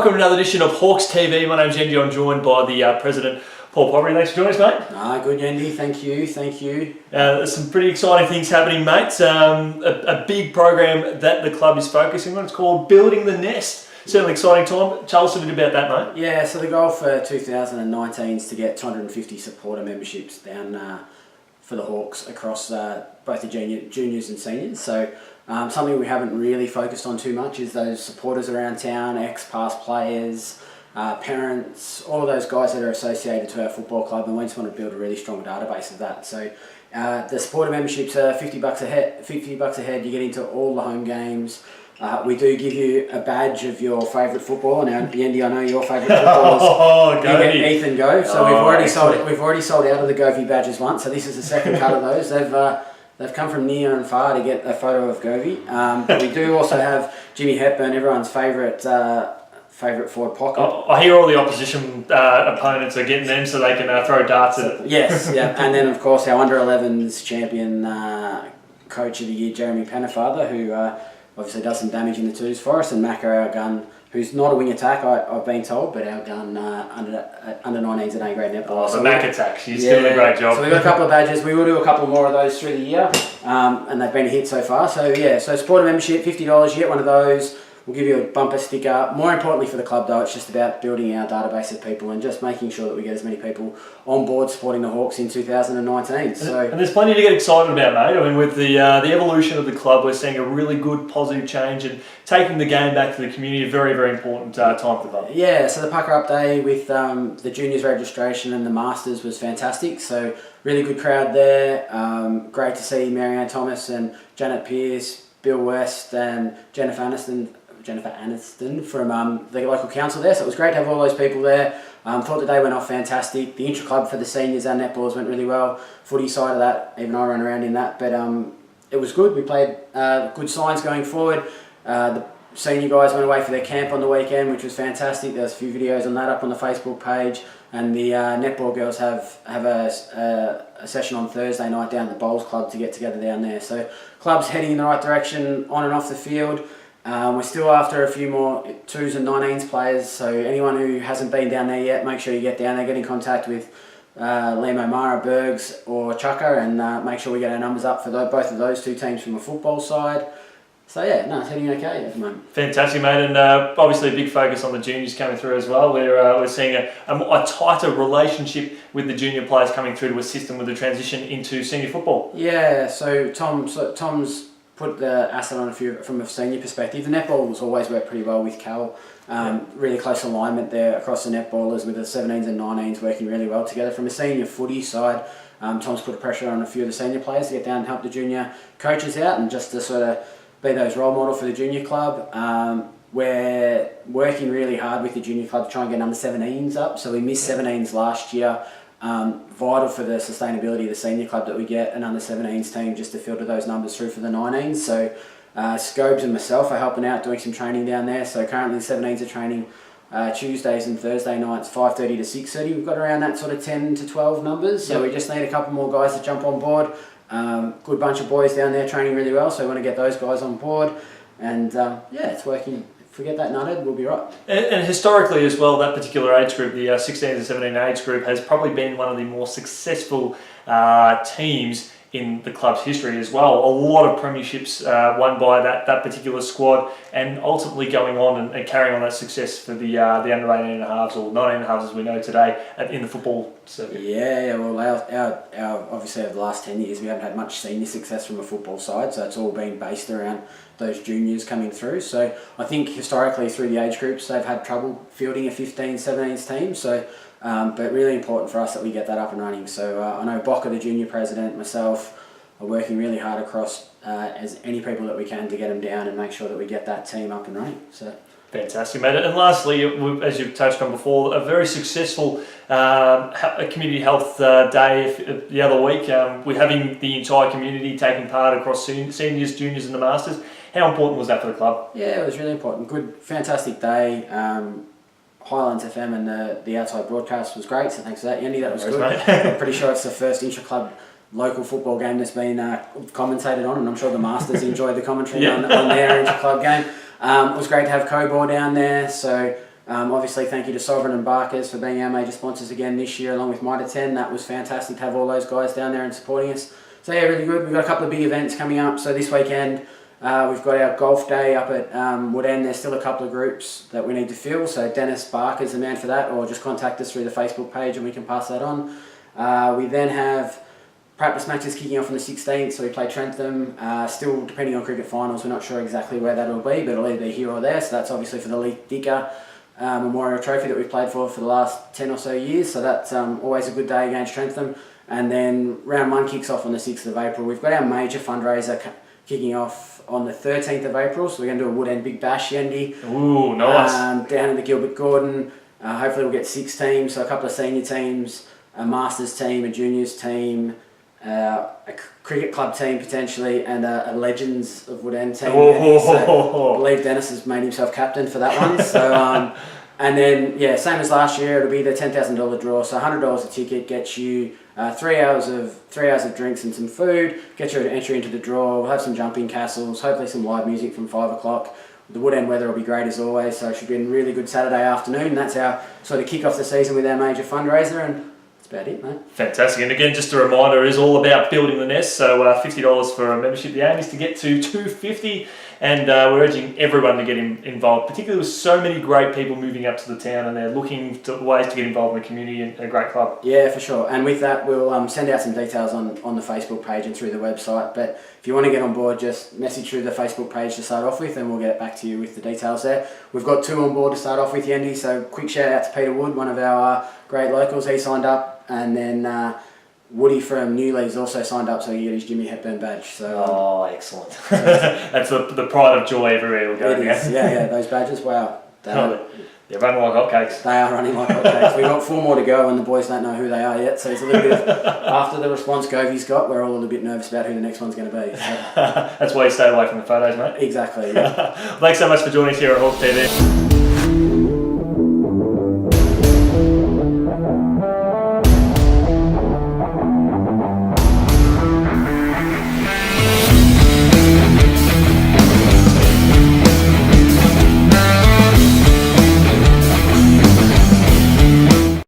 Welcome to another edition of Hawks TV. My name's Yendi. I'm joined by the President, Paul Podbury. Thanks for joining us, mate. Good, Yendi. Thank you. There's some pretty exciting things happening, mate. A big program that the club is focusing on. It's called Building the Nest. Certainly exciting time. Tell us a bit about that, mate. Yeah, so the goal for 2019 is to get 250 supporter memberships down for the Hawks across both the juniors and seniors. So something we haven't really focused on too much is those supporters around town, ex-past players, parents, all of those guys that are associated to our football club, and we just want to build a really strong database of that. So the supporter memberships are $50 a head. $50 a head, you get into all the home games. We do give you a badge of your favourite footballer. Now, Yendi, I know your favourite footballer is Ethan Gove. So we've already sold out of the Govey badges once. So this is the second cut of those. They've come from near and far to get a photo of Govey. But we do also have Jimmy Hepburn, everyone's favourite forward pocket. I hear all the opposition opponents are getting them so they can throw darts at it. Yes, yeah. And then, of course, our under-11s champion coach of the year, Jeremy Pennefather, who obviously does some damage in the twos for us, and Macca, our gun, who's not a wing attack, I've been told, but our gun under 19s and A-grade netball. Oh, the Mac attack, she's doing a great job. So we've got a couple of badges. We will do a couple more of those through the year, and they've been a hit so far. So yeah, so supporter membership, $50, you get one of those. We'll give you a bumper sticker. More importantly for the club though, it's just about building our database of people and just making sure that we get as many people on board supporting the Hawks in 2019. And there's plenty to get excited about, mate. I mean, with the evolution of the club, we're seeing a really good positive change and taking the game back to the community, a very, very important time for the club. Yeah, so the Pucker Up Day with the juniors registration and the Masters was fantastic. So really good crowd there. Great to see Marianne Thomas and Janet Pearce, Bill West and Jennifer Aniston from the local council there, so it was great to have all those people there. Thought the day went off fantastic. The intra-club for the seniors and netballers went really well. Footy side of that, even I ran around in that, but it was good. We played good signs going forward. The senior guys went away for their camp on the weekend, which was fantastic. There's a few videos on that up on the Facebook page, and the netball girls have a session on Thursday night down at the Bowls Club to get together down there. So club's heading in the right direction on and off the field. We're still after a few more 2s and 19s players, so anyone who hasn't been down there yet, make sure you get down there, get in contact with Liam O'Mara, Bergs or Chucker, and make sure we get our numbers up for both of those two teams from a football side. So yeah, no, it's heading okay at the moment. Fantastic, mate, and obviously a big focus on the juniors coming through as well. We're seeing a tighter relationship with the junior players coming through to assist them with the transition into senior football. Yeah, so Tom's put the asset on from a senior perspective. The netball's always worked pretty well with Cal. Really close alignment there across the netballers with the 17s and 19s working really well together. From a senior footy side, Tom's put pressure on a few of the senior players to get down and help the junior coaches out and just to sort of be those role model for the junior club. We're working really hard with the junior club to try and get under 17s up. So we missed 17s last year. Vital for the sustainability of the senior club that we get an under 17s team just to filter those numbers through for the 19s. So Scobes and myself are helping out doing some training down there. So currently the 17s are training Tuesdays and Thursday nights 5:30 to 6:30. We've got around that sort of 10 to 12 numbers. So we just need a couple more guys to jump on board. Good bunch of boys down there training really well, so we want to get those guys on board. And it's working. If we get that nutted, we'll be right. And historically as well, that particular age group, the 16 to 17 age group, has probably been one of the more successful teams in the club's history as well. A lot of premierships won by that particular squad, and ultimately going on and carrying on that success for the under 18 and a halves or 19 and a halves as we know today in the football circuit. Yeah. Well, our obviously over the last 10 years we haven't had much senior success from a football side, so it's all been based around those juniors coming through. So I think historically through the age groups they've had trouble fielding a 15, 17s team. So. But really important for us that we get that up and running. So I know Bocker, the junior president, myself, are working really hard across as any people that we can to get them down and make sure that we get that team up and running. So fantastic, mate. And lastly, as you've touched on before, a very successful community health day the other week. We're having the entire community taking part across seniors, juniors and the Masters. How important was that for the club? Yeah, it was really important. Good, fantastic day. Highlands FM and the outside broadcast was great, so thanks for that, Yendi. That was good. I'm pretty sure it's the first intra-club local football game that's been commentated on, and I'm sure the Masters enjoyed the commentary on their intra-club game. It was great to have Cobor down there, so Obviously, thank you to Sovereign and Barkers for being our major sponsors again this year, along with Mitre 10. That was fantastic to have all those guys down there and supporting us. So yeah, really good. We've got a couple of big events coming up. So this weekend, we've got our golf day up at Wood End. There's still a couple of groups that we need to fill. So Dennis Barker's the man for that, or just contact us through the Facebook page and we can pass that on. We then have practice matches kicking off on the 16th, so we play Trentham. Still, depending on cricket finals, we're not sure exactly where that'll be, but it'll either be here or there. So that's obviously for the Leith Dicker Memorial Trophy that we've played for the last 10 or so years. So that's always a good day against Trentham. And then round 1 kicks off on the 6th of April. We've got our major fundraiser kicking off on the 13th of April. So we're going to do a Wood End Big Bash Yendi. Ooh, nice. Down in the Gilbert Gordon. Hopefully we'll get 6 teams, so a couple of senior teams, a Masters team, a Juniors team, a cricket club team potentially, and a Legends of Wood End team. So I believe Dennis has made himself captain for that one. So and then yeah, same as last year, it'll be the $10,000 draw. So $100 a ticket gets you 3 hours of drinks and some food. Get you an entry into the draw. We'll have some jumping castles, hopefully some live music from 5 o'clock. The Wood End weather will be great as always, so it should be a really good Saturday afternoon. And that's our sort of kick off the season with our major fundraiser, and that's about it, mate. Fantastic. And again, just a reminder, it is all about building the nest. So $50 for a membership. The aim is to get to $250, and we're urging everyone to get involved, particularly with so many great people moving up to the town, and they're looking for ways to get involved in the community and a great club. Yeah, for sure. And with that, we'll send out some details on the Facebook page and through the website. But if you want to get on board, just message through the Facebook page to start off with, and we'll get back to you with the details there. We've got 2 on board to start off with, Yendi, so quick shout out to Peter Wood, one of our great locals. He signed up, and then Woody from Newley's also signed up, so he get his Jimmy Hepburn badge. So excellent. That's the pride of joy everywhere we go. It is, yeah, those badges, wow. They're running like hotcakes. They are running like hotcakes. We've got 4 more to go, and the boys don't know who they are yet, so it's a little bit of, after the response Govey's got, we're all a little bit nervous about who the next one's going to be. So. That's why you stay away from the photos, mate. Exactly, yeah. Thanks so much for joining us here at Hawks TV.